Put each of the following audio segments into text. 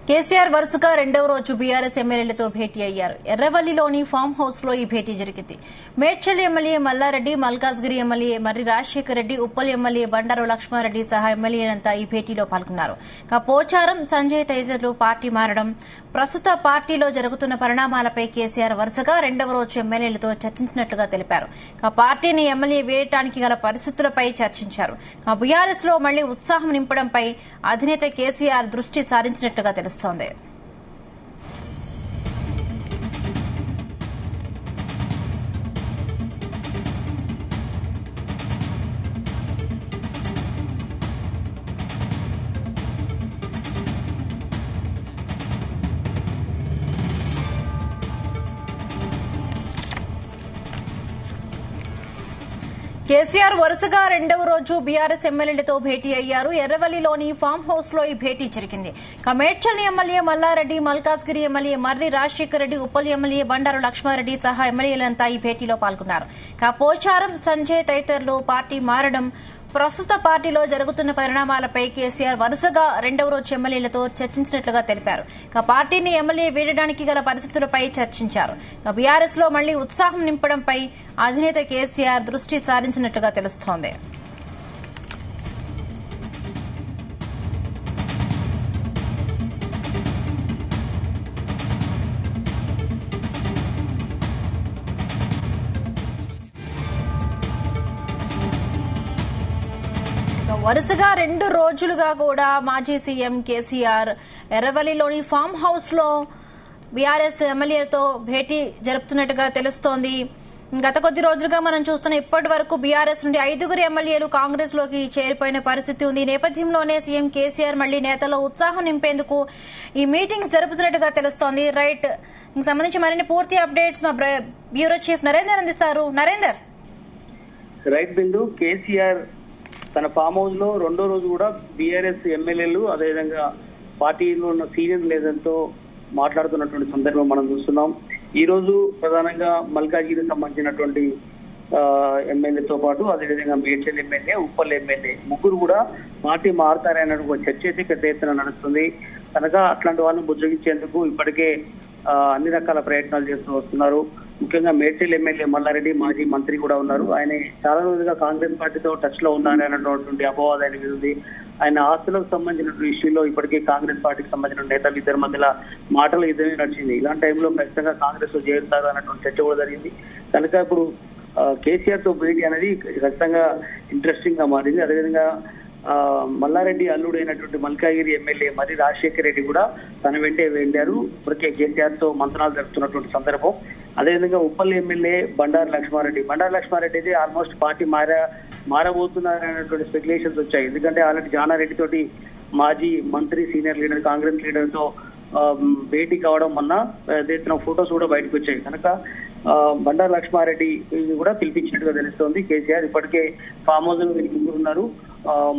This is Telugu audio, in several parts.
కేసీఆర్ వరుసగా రెండవ రోజు బీఆర్ఎస్ ఎమ్మెల్యేలతో భేటీ అయ్యారు. ఎర్రవల్లిలోని ఫామ్ హౌస్ లో ఈ భేటీ జరిగింది. మేడ్చల్ ఎమ్మెల్యే మల్లారెడ్డి, మల్కాజ్గిరి ఎమ్మెల్యే మర్రి రాజశేఖర్ రెడ్డి, ఉప్పల్ ఎమ్మెల్యే బండారు లక్ష్మారెడ్డి సహా ఎమ్మెల్యేలంతా ఈ భేటీలో పాల్గొన్నారు. పోచారం, సంజయ్ తదితరులు పార్టీ మారడం, ప్రస్తుత పార్టీలో జరుగుతున్న పరిణామాలపై కేసీఆర్ వరుసగా రెండవ రోజు ఎమ్మెల్యేలతో చర్చించినట్లుగా తెలిపారు. పార్టీని ఎమ్మెల్యే వేయడానికి గల పరిస్థితులపై చర్చించారు. బీఆర్ఎస్ లో మళ్లీ ఉత్సాహం నింపడంపై అధినేత కేసీఆర్ దృష్టి సారించినట్లుగా తెలుస్తోంది. కేసీఆర్ వరుసగా రెండవ రోజు బీఆర్ఎస్ ఎమ్మెల్యేలతో భేటీ అయ్యారు. ఎర్రవల్లిలోని ఫామ్ హౌస్ లో ఈ భేటీ జరిగింది. మేడ్చల్ ఎమ్మెల్యే మల్లారెడ్డి, మల్కాజ్గిరి ఎమ్మెల్యే మర్రి రాజశేఖర్ రెడ్డి, ఉప్పల్ ఎమ్మెల్యే బండారు లక్ష్మారెడ్డి సహా ఎమ్మెల్యేలంతా ఈ భేటీలో పాల్గొన్నారు. పోచారం, సంజయ్ తదితరులు పార్టీ మారడం, ప్రస్తుత పార్టీలో జరుగుతున్న పరిణామాలపై కేసీఆర్ వరుసగా రెండవ రోజు ఎమ్మెల్యేలతో చర్చించినట్లుగా తెలిపారు. పార్టీని ఎమ్మెల్యే వీడడానికి గల పరిస్థితులపై చర్చించారు. బీఆర్ఎస్ లో మళ్లీ ఉత్సాహం నింపడంపై అధినేత కేసీఆర్ దృష్టి సారించినట్లుగా తెలుస్తోంది. వరుసగా 2 రోజులుగా కూడా మాజీ సీఎం కేసీఆర్ ఎర్రవల్లిలోని ఫామ్ హౌస్ లో బీఆర్ఎస్ ఎమ్మెల్యేలతో భేటీ జరుపుతున్నట్టుగా తెలుస్తోంది. గత కొద్ది రోజులుగా మనం చూస్తున్న ఇప్పటి వరకు బీఆర్ఎస్ నుండి 5 ఎమ్మెల్యేలు కాంగ్రెస్ లోకి చేరిపోయిన పరిస్థితి ఉంది. ఈ నేపథ్యంలోనే సీఎం కేసీఆర్ మళ్లీ నేతల్లో ఉత్సాహం నింపేందుకు ఈ మీటింగ్స్ జరుపుతున్నట్టుగా తెలుస్తోంది. రైట్, దీనికి సంబంధించి మరిన్ని పూర్తి అప్డేట్స్ మా బ్యూరో చీఫ్ నరేందర్ అందిస్తారు. నరేందర్. రైట్ బిందు, కేసీఆర్ తన ఫామ్ హౌస్ లో రెండో రోజు కూడా బీఆర్ఎస్ ఎమ్మెల్యేలు అదేవిధంగా పార్టీలో ఉన్న సీనియర్ లీడర్లతో మాట్లాడుతున్నటువంటి సందర్భం మనం చూస్తున్నాం. ఈ రోజు ప్రధానంగా మల్కాజ్గిరికి సంబంధించినటువంటి ఎమ్మెల్యేతో పాటు అదేవిధంగా మేడ్చల్ ఎమ్మెల్యే, ఉప్పల్ ఎమ్మెల్యే ముగ్గురు కూడా పార్టీ మారుతారనే చర్చ అయితే పెద్ద ఎత్తున నడుస్తుంది. కనుక అట్లాంటి వాళ్ళని బుజ్జగించేందుకు ఇప్పటికే అన్ని రకాల ప్రయత్నాలు చేస్తూ వస్తున్నారు. ముఖ్యంగా మేడ్చల్ ఎమ్మెల్యే మల్లారెడ్డి మాజీ మంత్రి కూడా ఉన్నారు. ఆయన చాలా రోజులుగా కాంగ్రెస్ పార్టీతో టచ్ లో ఉన్నారనేటువంటి అపవాదం ఆయన మీద ఉంది. ఆయన ఆస్తులకు సంబంధించిన ఇష్యూలో ఇప్పటికే కాంగ్రెస్ పార్టీకి సంబంధించిన నేతలు ఇద్దరి మధ్యలో మాటలు యుద్ధమే నడిచింది. ఇలాంటి టైంలో ఖచ్చితంగా కాంగ్రెస్ లో చేరుతారు అన్నటువంటి చర్చ కూడా జరిగింది. కనుక ఇప్పుడు కేసీఆర్ తో భేటీ అనేది ఖచ్చితంగా ఇంట్రెస్టింగ్ గా మారింది. అదేవిధంగా మల్లారెడ్డి అల్లుడైనటువంటి మల్కాగిరి ఎమ్మెల్యే మర్రి రాజశేఖర్ రెడ్డి కూడా తన వెంటే వెళ్లారు. ఇప్పటికే కేసీఆర్ తో మంత్రాలు జరుపుతున్నటువంటి సందర్భం. అదేవిధంగా ఉప్పల్ ఎమ్మెల్యే బండారు లక్ష్మారెడ్డి అయితే ఆల్మోస్ట్ పార్టీ మారబోతున్నారనేటువంటి స్పెక్యులేషన్స్ వచ్చాయి. ఎందుకంటే ఆల్రెడీ జానారెడ్డి తోటి మాజీ మంత్రి సీనియర్ లీడర్ కాంగ్రెస్ లీడర్ తో భేటీ కావడం వల్ల ఎత్తున ఫొటోస్ కూడా బయటకు వచ్చాయి. కనుక బండారు లక్ష్మారెడ్డి కూడా పిలిపించినట్టుగా తెలుస్తోంది కేసీఆర్. ఇప్పటికే ఫామ్ హౌస్ లో ముగ్గురు ఉన్నారు,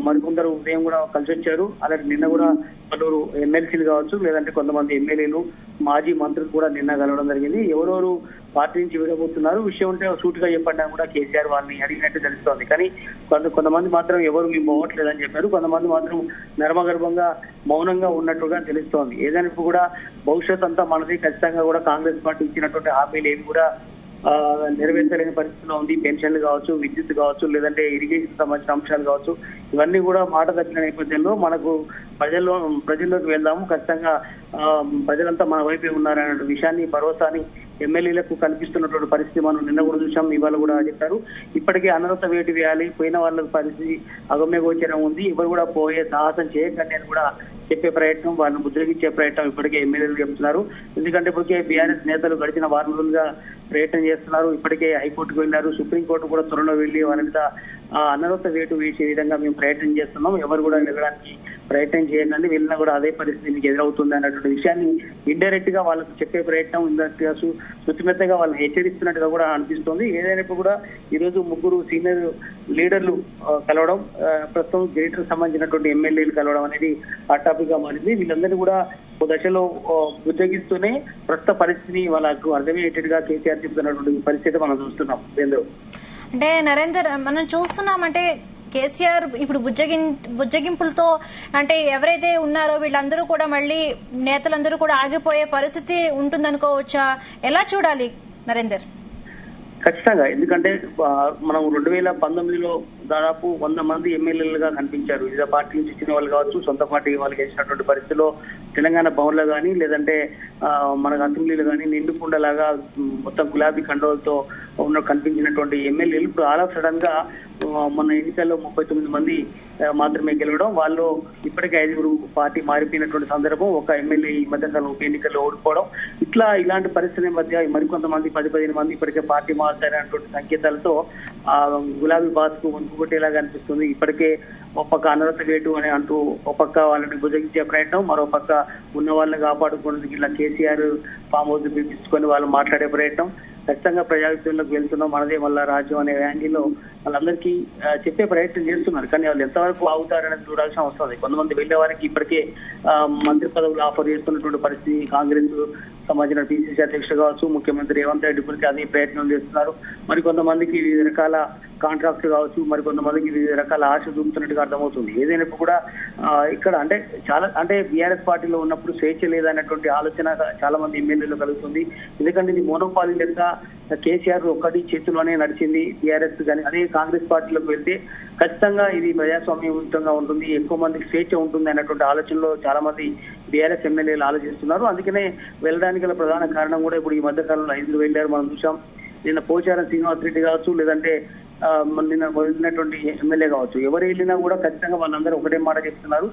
మరికొందరు ఉదయం కూడా కలిసి వచ్చారు. అలాగే నిన్న కూడా పలువురు ఎమ్మెల్సీలు కావచ్చు, లేదంటే కొంతమంది ఎమ్మెల్యేలు, మాజీ మంత్రులు కూడా నిన్న కలవడం జరిగింది. ఎవరెవరు పార్టీ నుంచి విడబోతున్నారు విషయం ఉంటే సూటిగా చెప్పండి కూడా కేసీఆర్ వాళ్ళని అడిగినట్టు తెలుస్తోంది. కానీ కొంతమంది మాత్రం ఎవరు మేము పోవట్లేదని చెప్పారు. కొంతమంది మాత్రం నర్మగర్భంగా మౌనంగా ఉన్నట్టుగా తెలుస్తోంది. ఏదైనా కూడా భవిష్యత్ అంతా మనది, ఖచ్చితంగా కూడా కాంగ్రెస్ పార్టీ ఇచ్చినటువంటి హామీలు ఏమి కూడా నెరవేర్చలేని పరిస్థితిలో ఉంది. పెన్షన్లు కావచ్చు, విద్యుత్ కావచ్చు, లేదంటే ఇరిగేషన్ సంబంధించిన అంశాలు కావచ్చు, ఇవన్నీ కూడా మాట తగ్గిన నేపథ్యంలో మనకు ప్రజల్లోకి వెళ్దాము, ఖచ్చితంగా ప్రజలంతా మన వైపే ఉన్నారనే విషయాన్ని, భరోసాని ఎమ్మెల్యేలకు కల్పిస్తున్నటువంటి పరిస్థితి మనం నిన్న కూడా చూసాం, ఇవాళ కూడా చెప్పారు. ఇప్పటికే అనర్హత వేటు వేయాలి, పోయిన వాళ్ళ పరిస్థితి అగమ్య గోచరం ఉంది, ఎవరు కూడా పోయే సాహసం చేయకండి అని కూడా చెప్పే ప్రయత్నం, వాళ్ళని ముద్రగించే ప్రయత్నం ఇప్పటికే ఎమ్మెల్యేలు చెప్తున్నారు. ఎందుకంటే ఇప్పటికే బీఆర్ఎస్ నేతలు గడిచిన వారం రోజులుగా ప్రయత్నం చేస్తున్నారు. ఇప్పటికే హైకోర్టుకు వెళ్లారు, సుప్రీంకోర్టు కూడా త్వరలో వెళ్లి వాళ్ళ మీద అనర్హత వేటు వేసే విధంగా మేము ప్రయత్నం చేస్తున్నాం, ఎవరు కూడా వెళ్ళడానికి ప్రయత్నం చేయకండి, వెళ్ళినా కూడా అదే పరిస్థితి మీకు ఎదురవుతుంది అన్నటువంటి విషయాన్ని ఇండైరెక్ట్ గా వాళ్ళకు చెప్పే ప్రయత్నం, ఇండైరెక్ట్ గా శుతిమెత్తగా వాళ్ళని హెచ్చరిస్తున్నట్టుగా కూడా అనిపిస్తోంది. ఏదైనప్పుడు కూడా ఈ రోజు ముగ్గురు సీనియర్ లీడర్లు కలవడం, ప్రస్తుతం గ్రేటర్ సంబంధించినటువంటి ఎమ్మెల్యేలు కలవడం అనేది హాట్ టాపిక్ గా మారింది. వీళ్ళందరినీ కూడా ఓ దశలో ఉద్యోగిస్తూనే ప్రస్తుత పరిస్థితిని వాళ్ళకు అర్థమయ్యేటట్టుగా కేసీఆర్ చెప్తున్నటువంటి పరిస్థితి మనం చూస్తున్నాం. అంటే నరేందర్, మనం చూస్తున్నామంటే కేసీఆర్ ఇప్పుడు బుజ్జగింపులతో అంటే ఎవరైతే ఉన్నారో వీళ్ళందరూ కూడా మళ్ళీ నేతలందరూ కూడా ఆగిపోయే పరిస్థితి ఉంటుందనుకోవచ్చా? ఎలా చూడాలి నరేందర్? ఖచ్చితంగా, ఎందుకంటే మనం 2019లో దాదాపు 100 మంది ఎమ్మెల్యేలుగా కనిపించారు. వివిధ పార్టీ నుంచి వచ్చిన వాళ్ళు కావచ్చు, సొంత పార్టీ వాళ్ళు చేసినటువంటి పరిస్థితిలో తెలంగాణ భవన్లో కానీ లేదంటే మనకు అసెంబ్లీలో కానీ నిండుకుండలాగా మొత్తం గులాబీ కండోలతో కనిపించినటువంటి ఎమ్మెల్యేలు ఇప్పుడు ఆల్ ఆఫ్ సడన్ గా మొన్న ఎన్నికల్లో 39 మంది మాత్రమే గెలవడం, వాళ్ళు ఇప్పటికే 5 పార్టీ మారిపోయినటువంటి సందర్భం, ఒక ఎమ్మెల్యే ఈ మధ్యకాలం ఉప ఎన్నికల్లో ఓడిపోవడం, ఇలాంటి పరిస్థితుల మధ్య మరికొంతమంది 10-15 మంది ఇప్పటికే పార్టీ మారుతారనేటువంటి సంకేతాలతో గులాబీ బాస్ కు కొట్టేలాగా అనిపిస్తుంది. ఇప్పటికే ఒక పక్క అనర్హత వేటు అని అంటూ ఒక పక్క వాళ్ళని బుజ్జగించే ప్రయత్నం, మరో పక్క ఉన్న వాళ్ళని కాపాడుకునేందుకు ఇలా కేసీఆర్ ఫామ్ హౌస్ పిలిపించుకొని వాళ్ళు మాట్లాడే ప్రయత్నం. ఖచ్చితంగా ప్రజాభిప్రాయంలోకి వెళ్తున్నాం, మనదే మళ్ళా రాజ్యం అనే యాంగిల్లో వాళ్ళందరికీ చెప్పే ప్రయత్నం చేస్తున్నారు. కానీ వాళ్ళు ఎంతవరకు ఆగుతారనేది చూడాల్సిన అవసరం ఉంది. కొంతమంది వెళ్లే వారికి ఇప్పటికే మంత్రి పదవులు ఆఫర్ చేస్తున్నటువంటి పరిస్థితి, కాంగ్రెస్ సంబంధించిన పిసిసి అధ్యక్షుడు కావచ్చు, ముఖ్యమంత్రి రేవంత్ రెడ్డి గురించి అదే ప్రయత్నం చేస్తున్నారు. మరికొంతమందికి వివిధ రకాల కాంట్రాక్ట్ కావచ్చు, మరికొంతమందికి వివిధ రకాల ఆశ చూపుతున్నట్టుగా అర్థమవుతుంది. ఏదైనప్పుడు కూడా ఇక్కడ అంటే బీఆర్ఎస్ పార్టీలో ఉన్నప్పుడు స్వేచ్ఛ లేదన్నటువంటి ఆలోచన చాలా మంది ఎమ్మెల్యేలు కలుగుతుంది. ఎందుకంటే ఇది మోనోపాలీ లెక్క కేసీఆర్ ఒక్కటి చేతిలోనే నడిచింది బీఆర్ఎస్ కానీ, అదే కాంగ్రెస్ పార్టీలోకి వెళ్తే ఖచ్చితంగా ఇది ప్రజాస్వామ్యయుతంగా ఉంటుంది, ఎక్కువ మందికి స్వేచ్ఛ ఉంటుంది అన్నటువంటి ఆలోచనలో చాలా మంది బీఆర్ఎస్ ఎమ్మెల్యేలు ఆలోచిస్తున్నారు. అందుకనే వెళ్ళడానికి గల ప్రధాన కారణం కూడా ఇప్పుడు ఈ మధ్య కాలంలో 5 వెళ్ళారు మనం చూసాం. నిన్న పోచారం శ్రీనివాస్ రెడ్డి కావచ్చు, లేదంటే నిన్న వెళ్ళినటువంటి ఎమ్మెల్యే కావచ్చు, ఎవరు వెళ్ళినా కూడా ఖచ్చితంగా వాళ్ళందరూ ఒకటే మాట చెప్తున్నారు,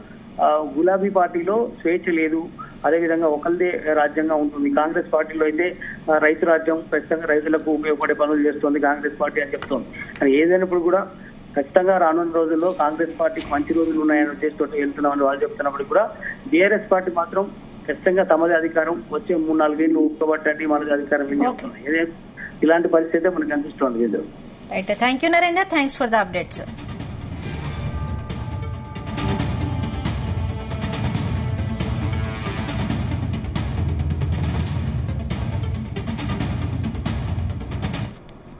గులాబీ పార్టీలో స్వేచ్ఛ లేదు, అదేవిధంగా ఒకరిదే రాజ్యంగా ఉంటుంది. కాంగ్రెస్ పార్టీలో అయితే రైతు రాజ్యం, ఖచ్చితంగా రైతులకు ఉపయోగపడే పనులు చేస్తుంది కాంగ్రెస్ పార్టీ అని చెప్తోంది. కానీ ఏదైనప్పుడు కూడా ఖచ్చితంగా రానున్న రోజుల్లో కాంగ్రెస్ పార్టీకి మంచి రోజులు ఉన్నాయని ఉద్దేశంతో వెళ్తున్నామని వాళ్ళు చెప్తున్నప్పుడు కూడా బీఆర్ఎస్ పార్టీ మాత్రం ఖచ్చితంగా తమదే అధికారం, వచ్చే 3-4 ఏళ్ళు ఒప్పుకోబట్టండి మనది అధికారం చెప్తుంది. ఇలాంటి పరిస్థితి మనకు కనిపిస్తోంది. Thank you Narender, thanks for the updates.